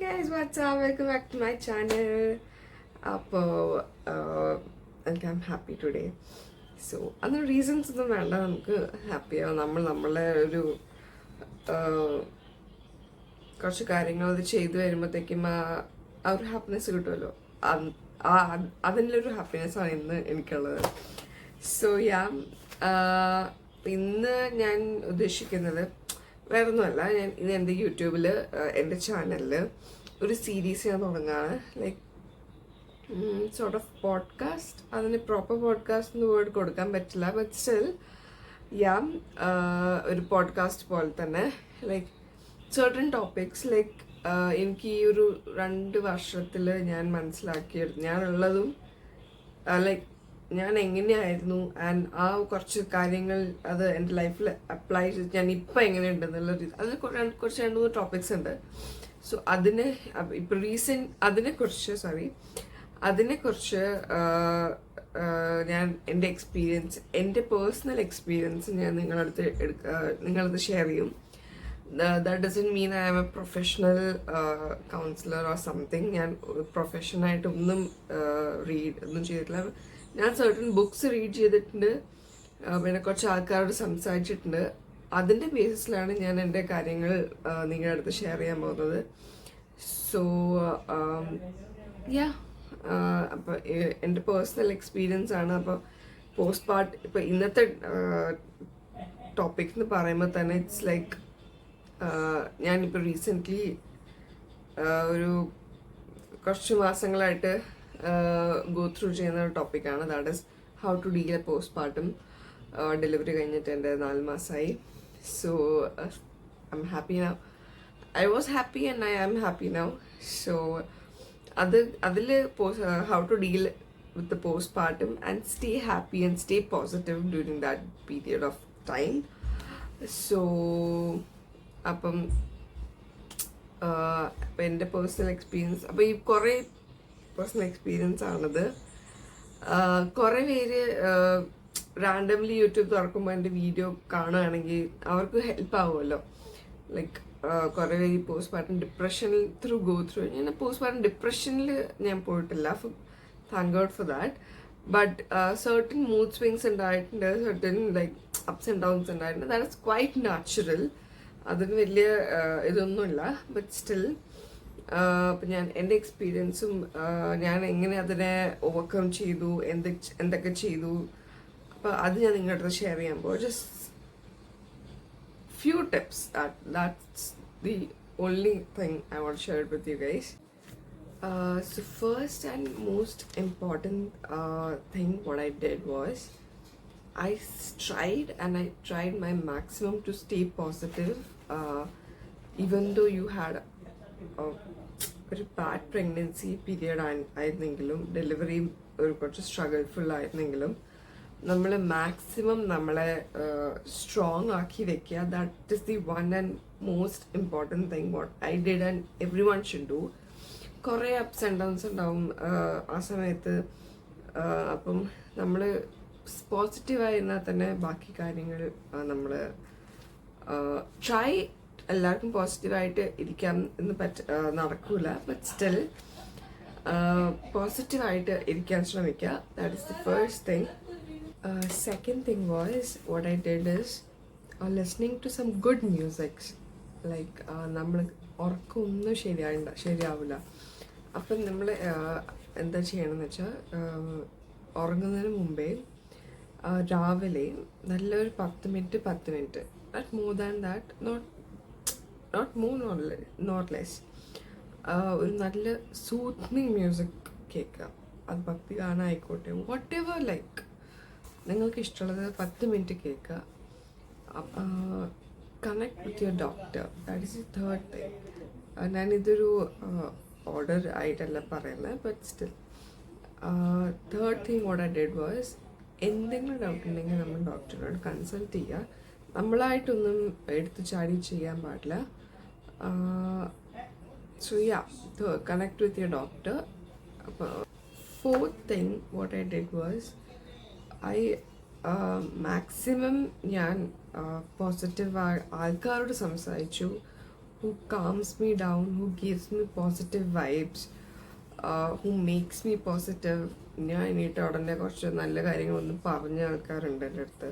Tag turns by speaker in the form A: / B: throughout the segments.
A: guys, what's up? Welcome back to my channel. അപ്പോൾ I'm happy today. So അതിന് reasons ഒന്നും വേണ്ട, നമുക്ക് ഹാപ്പി ആവും. നമ്മളെ ഒരു കുറച്ച് കാര്യങ്ങൾ അത് ചെയ്തു വരുമ്പോഴത്തേക്കും ആ ഒരു ഹാപ്പിനെസ് കിട്ടുമല്ലോ. അതിലൊരു ഹാപ്പിനെസ്സാണ് ഇന്ന് എനിക്കുള്ളത്. സോ ഇന്ന് ഞാൻ ഉദ്ദേശിക്കുന്നത് വേറൊന്നുമല്ല. ഞാൻ ഇത് എൻ്റെ യൂട്യൂബിൽ എൻ്റെ ചാനലിൽ ഒരു സീരീസ് ഞാൻ തുടങ്ങുകയാണ്. Like sort of podcast. അതിന് പ്രോപ്പർ പോഡ്കാസ്റ്റ് എന്ന് വേർഡ് കൊടുക്കാൻ പറ്റില്ല, ബട്ട് സ്റ്റിൽ ഒരു പോഡ്കാസ്റ്റ് പോലെ തന്നെ ലൈക്ക് സർട്ടൺ ടോപ്പിക്സ്. ലൈക്ക് എനിക്ക് ഈ ഒരു 2 വർഷത്തിൽ ഞാൻ മനസ്സിലാക്കിയെടുത്തു ഞാനുള്ളതും ലൈക്ക് ഞാൻ എങ്ങനെയായിരുന്നു ആൻഡ് ആ കുറച്ച് കാര്യങ്ങൾ അത് എൻ്റെ ലൈഫിൽ അപ്ലൈ ചെയ്ത് ഞാൻ ഇപ്പം എങ്ങനെയുണ്ടെന്നുള്ള രീതി അതിൽ കുറച്ച് 2-3 ടോപ്പിക്സ് ഉണ്ട്. സോ ഇപ്പോൾ അതിനെക്കുറിച്ച് ഞാൻ എൻ്റെ എക്സ്പീരിയൻസ്, എൻ്റെ പേഴ്സണൽ എക്സ്പീരിയൻസ് ഞാൻ നിങ്ങളടുത്ത് ഷെയർ ചെയ്യും. That doesn't mean I am a professional counselor or something. ഞാൻ പ്രൊഫഷനായിട്ട് ഒന്നും ഒന്നും ചെയ്തിട്ടില്ല. ഞാൻ സർട്ടൺ ബുക്സ് റീഡ് ചെയ്തിട്ടുണ്ട്, പിന്നെ കുറച്ച് ആൾക്കാരോട് സംസാരിച്ചിട്ടുണ്ട്. അതിൻ്റെ ബേസിസിലാണ് ഞാൻ എൻ്റെ കാര്യങ്ങൾ നിങ്ങളുടെ അടുത്ത് ഷെയർ ചെയ്യാൻ പോകുന്നത്. സോ അപ്പോൾ എൻ്റെ പേഴ്സണൽ എക്സ്പീരിയൻസ് ആണ്. അപ്പോൾ ഇപ്പോൾ ഇന്നത്തെ ടോപ്പിക് എന്ന് പറയുമ്പോൾ തന്നെ ഇറ്റ്സ് ലൈക്ക് ഞാനിപ്പോൾ റീസെൻ്റ്ലി ഒരു കുറച്ച് മാസങ്ങളായിട്ട് ഗോ ത്രൂ ചെയ്യുന്ന ഒരു ടോപ്പിക്കാണ്. That is how to deal a postpartum. Delivery കഴിഞ്ഞിട്ട് എൻ്റെ 4 മാസമായി. So I am happy now. I was happy and I am happy now. So അതിൽ how to deal with the postpartum and stay happy and stay positive during that period of time. So അപ്പം എൻ്റെ personal experience, അപ്പോൾ ഈ കുറേ personal experience ആണത്. കുറേ പേര് randomly YouTube തുറക്കുമ്പോൾ എൻ്റെ വീഡിയോ കാണുകയാണെങ്കിൽ അവർക്ക് ഹെൽപ്പ് ആവുമല്ലോ. ലൈക്ക് കുറേ പേര് പോസ്റ്റ്പാർട്ടം ഡിപ്രഷനിൽ ഗോ ത്രൂ. ഞാൻ പോസ്റ്റ്പാർട്ടം ഡിപ്രഷനിൽ ഞാൻ പോയിട്ടില്ല, thank God for that. But certain mood swings ഉണ്ടായിട്ടുണ്ട്, certain like ups and downs ഉണ്ടായിട്ടുണ്ട്. That is quite natural. അതിന് വലിയ ഇതൊന്നുമില്ല. ബട്ട് സ്റ്റിൽ അപ്പം ഞാൻ എൻ്റെ എക്സ്പീരിയൻസും ഞാൻ എങ്ങനെ അതിനെ ഓവർകം ചെയ്തു, എന്തൊക്കെ ചെയ്തു, അപ്പോൾ അത് ഞാൻ നിങ്ങളുടെ അടുത്ത് ഷെയർ ചെയ്യാൻ പോകും. Just few tips. That's the only thing I want share with you guys. So first and most important thing what I did was I tried my maximum to stay positive, even though you had ഒരു bad pregnancy period ആയിരുന്നെങ്കിലും delivery ഒരു കുറച്ച് സ്ട്രഗിൾഫുൾ ആയിരുന്നെങ്കിലും നമ്മൾ maximum നമ്മളെ strong ആക്കി വെക്കുക. That is the one and most important thing what I did and every one should do. കുറേ ups and downs ഉണ്ടാവും ആ സമയത്ത്. അപ്പം നമ്മൾ പോസിറ്റീവായിരുന്നാൽ തന്നെ ബാക്കി കാര്യങ്ങൾ നമ്മൾ ട്രൈ. എല്ലാവർക്കും പോസിറ്റീവായിട്ട് ഇരിക്കാം എന്ന് നടക്കൂല, ബട്ട് സ്റ്റിൽ പോസിറ്റീവായിട്ട് ഇരിക്കാൻ ശ്രമിക്കുക. That is the first thing. Second thing was what I did is listening to some good musics. Like നമ്മൾ ഉറക്കമൊന്നും ശരിയാവില്ല. അപ്പം നമ്മൾ എന്താ ചെയ്യണമെന്ന് വെച്ചാൽ ഉറങ്ങുന്നതിന് മുമ്പേ രാവിലെ നല്ലൊരു 10 minute not more than that, not more nor less, ഒരു നല്ല സൂത്നിങ് മ്യൂസിക് കേൾക്കുക. അത് ഭക്തി ഗാനമായിക്കോട്ടെ, വാട്ട് എവർ, ലൈക്ക് നിങ്ങൾക്ക് ഇഷ്ടമുള്ളത് 10 മിനിറ്റ് കേൾക്കുക. Connect with your doctor. That is the third thing. ഞാനിതൊരു ഓർഡർ ആയിട്ടല്ല പറയുന്നത്, but still third thing what I did was എന്തെങ്കിലും ഡൗട്ട് ഉണ്ടെങ്കിൽ നമ്മൾ ഡോക്ടറിനോട് കൺസൾട്ട് ചെയ്യുക. നമ്മളായിട്ടൊന്നും എടുത്തു ചാടി ചെയ്യാൻ പാടില്ല. So connect with your doctor. അപ്പോൾ fourth thing what I did was maximum ഞാൻ പോസിറ്റീവ് ആൾക്കാരോട് സംസാരിച്ചു. who calms me down, who gives me positive vibes, who makes me positive. ഞാൻ എണീറ്റ ഉടനെ കുറച്ച് നല്ല കാര്യങ്ങളൊന്നും പറഞ്ഞ ആൾക്കാരുണ്ട് എൻ്റെ അടുത്ത്.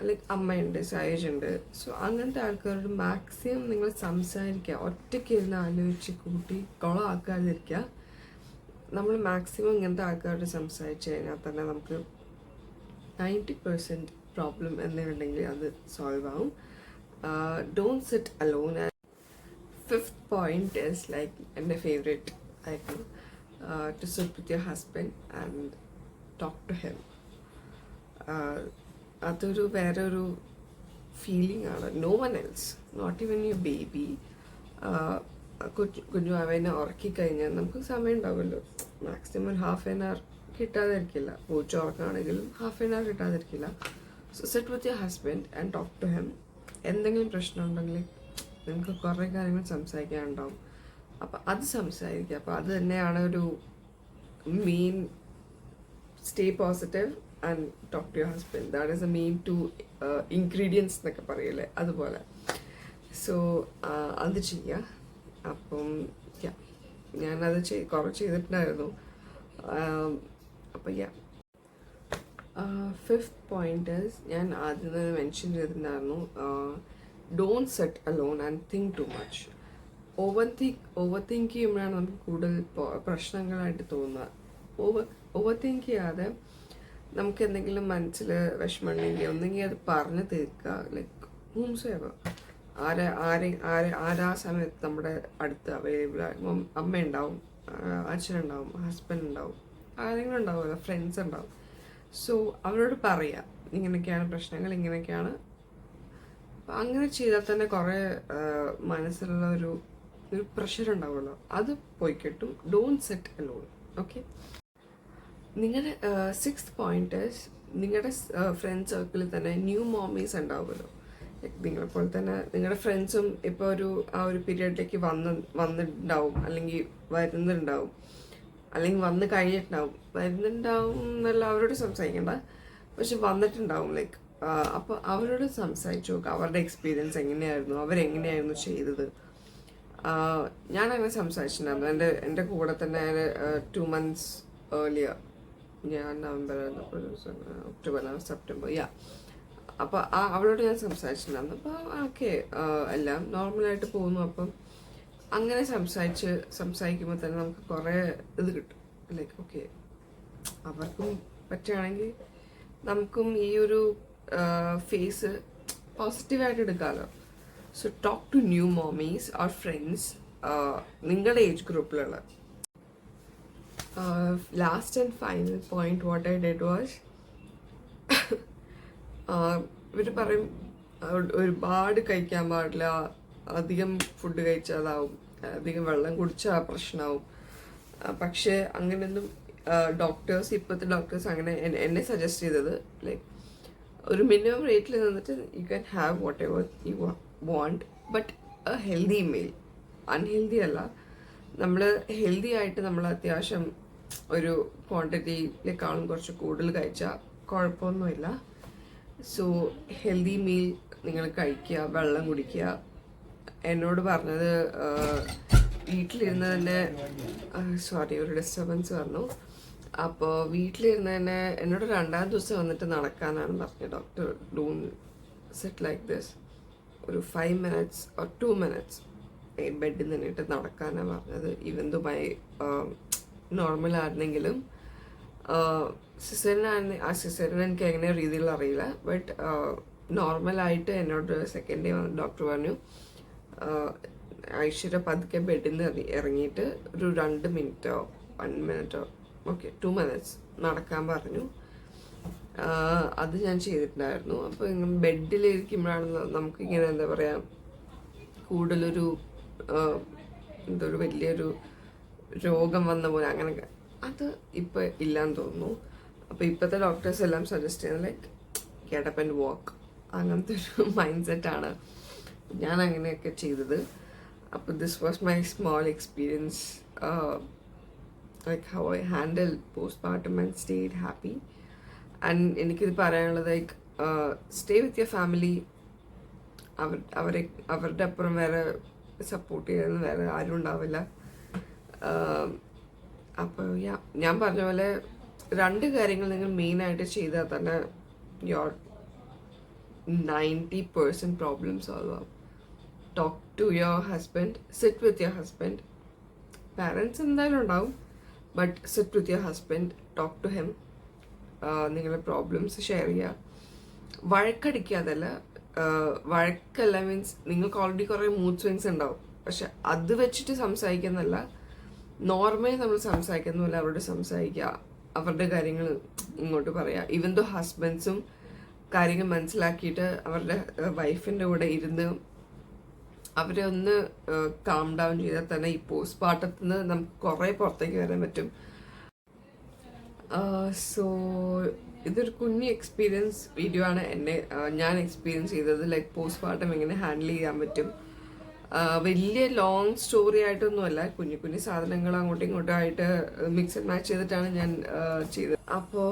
A: ലൈക്ക് അമ്മയുണ്ട്, സായുജുണ്ട്. സോ അങ്ങനത്തെ ആൾക്കാരോട് മാക്സിമം നിങ്ങൾ സംസാരിക്കുക. ഒറ്റയ്ക്ക് ഇരുന്ന് ആലോചിച്ച് കൂട്ടി കൊളമാക്കാതിരിക്കുക. നമ്മൾ മാക്സിമം ഇങ്ങനത്തെ ആൾക്കാരോട് സംസാരിച്ച് കഴിഞ്ഞാൽ തന്നെ നമുക്ക് 90% പ്രോബ്ലം എന്നുണ്ടെങ്കിൽ അത് സോൾവ് ആവും. Don't sit alone. Fifth point is like my favorite, I think, to sit with your husband and talk to him. അതൊരു വേറൊരു ഫീലിംഗ് ആണ്. No one else, not even your baby. കുഞ്ഞു അവനെ ഉറക്കിക്കഴിഞ്ഞാൽ നമുക്ക് സമയം ഉണ്ടാവുമല്ലോ. മാക്സിമം ഹാഫ് ആൻ അവർ കിട്ടാതിരിക്കില്ല. പൂച്ച ഉറക്കമാണെങ്കിലും ഹാഫ് ആൻ അവർ കിട്ടാതിരിക്കില്ല. So sit with your husband and talk to him. എന്തെങ്കിലും പ്രശ്നം ഉണ്ടെങ്കിൽ നിങ്ങൾക്ക് കുറേ കാര്യങ്ങൾ സംസാരിക്കാനുണ്ടാവും. അപ്പം അത് സംസാരിക്കുക. അപ്പോൾ അത് തന്നെയാണ് ഒരു main. Stay positive and talk to your husband. That is a main 2 ingredients എന്നൊക്കെ പറയില്ലേ, അതുപോലെ. സോ അത് ചെയ്യുക. അപ്പം ഞാനത് കുറച്ച് ചെയ്തിട്ടുണ്ടായിരുന്നു. അപ്പം ഫിഫ്ത്ത് പോയിന്റ് ഞാൻ ആദ്യം തന്നെ മെൻഷൻ ചെയ്തിട്ടുണ്ടായിരുന്നു. Don't set alone and think too much. Over think ചെയ്യുമ്പോഴാണ് നമുക്ക് കൂടുതൽ പ്രശ്നങ്ങളായിട്ട് തോന്നുക. ഓവർ തിങ്ക് ചെയ്യാതെ നമുക്ക് എന്തെങ്കിലും മനസ്സിൽ വിഷമമുണ്ടെങ്കിൽ ഒന്നെങ്കിൽ അത് പറഞ്ഞ് തീർക്കുക. ലൈക്ക് ഹൂംസേവർ, ആരാ സമയത്ത് നമ്മുടെ അടുത്ത് അവൈലബിൾ ആകും. അമ്മ ഉണ്ടാവും, അച്ഛനുണ്ടാവും, ഹസ്ബൻഡ് ഉണ്ടാവും, ആരെങ്കിലും ഉണ്ടാവുമല്ലോ, ഫ്രണ്ട്സ് ഉണ്ടാവും. സോ അവരോട് പറയാം, ഇങ്ങനെയൊക്കെയാണ് പ്രശ്നങ്ങൾ, ഇങ്ങനെയൊക്കെയാണ്. അങ്ങനെ ചെയ്താൽ തന്നെ കുറേ മനസ്സിലുള്ള ഒരു പ്രഷർ ഉണ്ടാവുമല്ലോ, അത് പോയി കിട്ടും. Don't set alone. ഓക്കെ. നിങ്ങളുടെ 6th പോയിന്റ്, നിങ്ങളുടെ ഫ്രണ്ട് സർക്കിളിൽ തന്നെ ന്യൂ മോമീസ് ഉണ്ടാവുമല്ലോ. നിങ്ങളെപ്പോലെ തന്നെ നിങ്ങളുടെ ഫ്രണ്ട്സും ഇപ്പോൾ ആ ഒരു പീരിയഡിലേക്ക് വന്നിട്ടുണ്ടാവും, അല്ലെങ്കിൽ വരുന്നുണ്ടാവും, അല്ലെങ്കിൽ വന്ന് കഴിഞ്ഞിട്ടുണ്ടാവും. വരുന്നുണ്ടാവും എന്നല്ല അവരോട് സംസാരിക്കണ്ട, പക്ഷെ വന്നിട്ടുണ്ടാവും. ലൈക്ക് അപ്പോൾ അവരോട് സംസാരിച്ചു നോക്കുക. അവരുടെ എക്സ്പീരിയൻസ് എങ്ങനെയായിരുന്നു, അവരെങ്ങനെയായിരുന്നു ചെയ്തത്. ഞാനങ്ങനെ സംസാരിച്ചിട്ടുണ്ടായിരുന്നു. എൻ്റെ കൂടെ തന്നെ 2 months ഏർലിയർ, ഞാൻ നവംബർ, ഒക്ടോബർ, സെപ്റ്റംബർ, അപ്പോൾ അവളോട് ഞാൻ സംസാരിച്ചിട്ടുണ്ടായിരുന്നു. അപ്പോൾ ഓക്കെ, എല്ലാം നോർമലായിട്ട് പോകുന്നു. അപ്പം അങ്ങനെ സംസാരിക്കുമ്പോൾ തന്നെ നമുക്ക് കുറേ ഇത് കിട്ടും. ലൈക്ക് ഓക്കെ, അവർക്കും പറ്റുകയാണെങ്കിൽ നമുക്കും ഈ ഒരു ഫേസ് പോസിറ്റീവായിട്ട് എടുക്കാമല്ലോ. So talk to new mommies or friends, നിങ്ങളുടെ ഏജ് ഗ്രൂപ്പിലുള്ള. Last and final point what I did was, ഇവർ പറയും ഒരുപാട് കഴിക്കാൻ പാടില്ല, അധികം ഫുഡ് കഴിച്ചാലാവും, അധികം വെള്ളം കുടിച്ചാൽ പ്രശ്നമാവും. പക്ഷേ അങ്ങനെയൊന്നും ഇപ്പോഴത്തെ ഡോക്ടേഴ്സ് അങ്ങനെ എന്നെ സജസ്റ്റ് ചെയ്തത്, ലൈക്ക് ഒരു മിനിമം റേറ്റിൽ നിന്നിട്ട് you can have what ever you want, but A healthy meal. Unhealthy അല്ല. നമ്മൾ ഹെൽത്തി ആയിട്ട് നമ്മൾ അത്യാവശ്യം ഒരു ക്വാണ്ടിറ്റിയിലേക്കാളും കുറച്ച് കൂടുതൽ കഴിച്ചാൽ കുഴപ്പമൊന്നുമില്ല. സോ ഹെൽത്തി മീൽ നിങ്ങൾ കഴിക്കുക, വെള്ളം കുടിക്കുക. എന്നോട് പറഞ്ഞത് വീട്ടിലിരുന്ന് തന്നെ, സോറി ഒരു ഡിസ്റ്റർബൻസ് വന്നു. അപ്പോൾ വീട്ടിലിരുന്ന് തന്നെ എന്നോട് 2ാം ദിവസം വന്നിട്ട് നടക്കാനാണ് പറഞ്ഞത് doctor. Don't sit like this. ഒരു 5 minutes or 2 minutes ബെഡിൽ നിന്നിട്ട് നടക്കാനാണ് പറഞ്ഞത്. ഈവൻ ദോ മൈ നോർമൽ ആയിരുന്നെങ്കിലും സിസേറിയൻ എനിക്ക് എങ്ങനെ രീതിയിൽ അറിയില്ല. ബട്ട് നോർമലായിട്ട് എന്നോട് സെക്കൻഡ് ഡേ വന്ന് ഡോക്ടർ പറഞ്ഞു, ഐശ്വര്യ പതുക്കെ ബെഡിൽ നിന്ന് ഇറങ്ങിയിട്ട് ഒരു 2 minute 1 minute, ഓക്കെ 2 minutes നടക്കാൻ പറഞ്ഞു. അത് ഞാൻ ചെയ്തിട്ടുണ്ടായിരുന്നു. അപ്പോൾ ഇങ്ങനെ ബെഡിലിരിക്കുമ്പോഴാണ് നമുക്കിങ്ങനെ എന്താ പറയുക, കൂടുതലൊരു എന്തൊരു വലിയൊരു രോഗം വന്ന പോലെ അങ്ങനെയൊക്കെ. അത് ഇപ്പോൾ ഇല്ലാന്ന് തോന്നുന്നു. അപ്പോൾ ഇപ്പോഴത്തെ ഡോക്ടേഴ്സ് എല്ലാം സജസ്റ്റ് ചെയ്യുന്നത് like get up and walk, അങ്ങനത്തെ ഒരു മൈൻഡ് സെറ്റാണ്. ഞാൻ അങ്ങനെയൊക്കെ ചെയ്തത്. അപ്പോൾ this was my small experience, like how I handle postmortem and stayed happy. And എനിക്കിത് പറയാനുള്ളത്, like stay with your family. അവരുടെ അപ്പുറം വേറെ സപ്പോർട്ട് ചെയ്യാൻ വേറെ ആരും ഉണ്ടാവില്ല. അപ്പോൾ ഞാൻ പറഞ്ഞ പോലെ 2 കാര്യങ്ങൾ നിങ്ങൾ മെയിനായിട്ട് ചെയ്താൽ തന്നെ യുവർ 90% പ്രോബ്ലം സോൾവ് ആവും. Talk to your husband, sit with your husband. Parents എന്തായാലും ഉണ്ടാവും, but sit with your husband, talk to him. നിങ്ങളുടെ പ്രോബ്ലംസ് ഷെയർ ചെയ്യുക. വഴക്കടിക്കാതല്ല, വഴക്കല്ല മീൻസ് നിങ്ങൾക്ക് ഓൾറെഡി കുറേ മൂഡ് സ്വിങ്സ് ഉണ്ടാവും, പക്ഷെ അത് വെച്ചിട്ട് സംസാരിക്കുന്നല്ല, നോർമലി നമ്മൾ സംസാരിക്കുന്ന പോലെ അവരോട് സംസാരിക്കുക, അവരുടെ കാര്യങ്ങൾ ഇങ്ങോട്ട് പറയുക. ഈവൻ ദോ ഹസ്ബൻഡ്സും കാര്യങ്ങൾ മനസ്സിലാക്കിയിട്ട് അവരുടെ വൈഫിൻ്റെ കൂടെ ഇരുന്ന് അവരെ ഒന്ന് കാം ഡൗൺ ചെയ്താൽ തന്നെ ഈ പോസ്റ്റ്മോർട്ടത്തിൽ നിന്ന് നമുക്ക് കുറേ പുറത്തേക്ക് വരാൻ പറ്റും. സോ ഇതൊരു കുഞ്ഞി എക്സ്പീരിയൻസ് വീഡിയോ ആണ് ഞാൻ എക്സ്പീരിയൻസ് ചെയ്തത്. ലൈക്ക് പോസ്റ്റ്മോർട്ടം എങ്ങനെ ഹാൻഡിൽ ചെയ്യാൻ പറ്റും. വലിയ ലോങ് സ്റ്റോറി ആയിട്ടൊന്നുമല്ല, കുഞ്ഞു കുഞ്ഞു സാധനങ്ങൾ അങ്ങോട്ടും ഇങ്ങോട്ടും ആയിട്ട് മിക്സ് ആൻഡ് മാച്ച് ചെയ്തിട്ടാണ് ഞാൻ ചെയ്തത്. അപ്പോൾ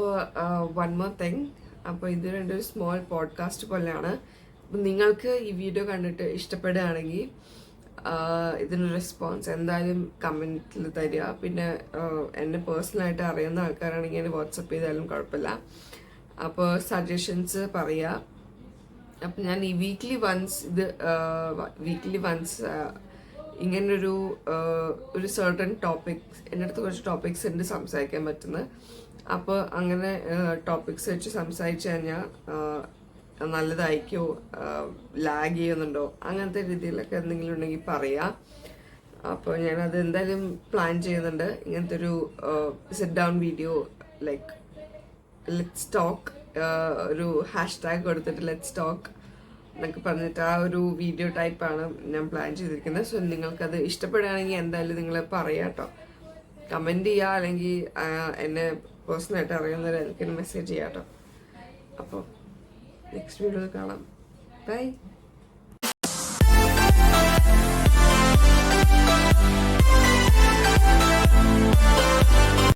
A: വൺ മോർ തിങ്, അപ്പോൾ ഇത് ഒരു സ്മോൾ പോഡ്കാസ്റ്റ് പോലെയാണ്. അപ്പം നിങ്ങൾക്ക് ഈ വീഡിയോ കണ്ടിട്ട് ഇഷ്ടപ്പെടുകയാണെങ്കിൽ ഇതിനൊരു റെസ്പോൺസ് എന്തായാലും കമൻറ്റിൽ തരിക. പിന്നെ എന്നെ പേഴ്സണലായിട്ട് അറിയുന്ന ആൾക്കാരാണെങ്കിൽ എന്നെ വാട്സപ്പ് ചെയ്താലും കുഴപ്പമില്ല. അപ്പോൾ സജഷൻസ് പറയുക. അപ്പം ഞാൻ ഈ വീക്ക്ലി വൺസ് ഇങ്ങനൊരു സർട്ടൺ ടോപ്പിക്സ്, എൻ്റെ അടുത്ത് കുറച്ച് ടോപ്പിക്സ് ഉണ്ട് സംസാരിക്കാൻ പറ്റുന്നത്. അപ്പോൾ അങ്ങനെ ടോപ്പിക്സ് വെച്ച് സംസാരിച്ചു കഴിഞ്ഞാൽ നല്ലതായിരിക്കോ, ലാഗ് ചെയ്യുന്നുണ്ടോ, അങ്ങനത്തെ രീതിയിലൊക്കെ എന്തെങ്കിലും ഉണ്ടെങ്കിൽ പറയാം. അപ്പോൾ ഞാനത് എന്തായാലും പ്ലാൻ ചെയ്യുന്നുണ്ട്. ഇങ്ങനത്തെ ഒരു sit down video, like let's talk, ഒരു #, കൊടുത്തിട്ട് ലെറ്റ്സ് ടോക്ക് എന്നൊക്കെ പറഞ്ഞിട്ട് ആ ഒരു വീഡിയോ ടൈപ്പാണ് ഞാൻ പ്ലാൻ ചെയ്തിരിക്കുന്നത്. സോ നിങ്ങൾക്കത് ഇഷ്ടപ്പെടുകയാണെങ്കിൽ എന്തായാലും നിങ്ങൾ പറയാം കേട്ടോ. കമൻറ്റ് ചെയ്യുക, അല്ലെങ്കിൽ എന്നെ പേഴ്സണലായിട്ട് അറിയുന്നവരെ എനിക്കൊരു മെസ്സേജ് ചെയ്യാം കേട്ടോ. അപ്പോൾ നെക്സ്റ്റ് വീഡിയോയിൽ കാണാം. ബൈ.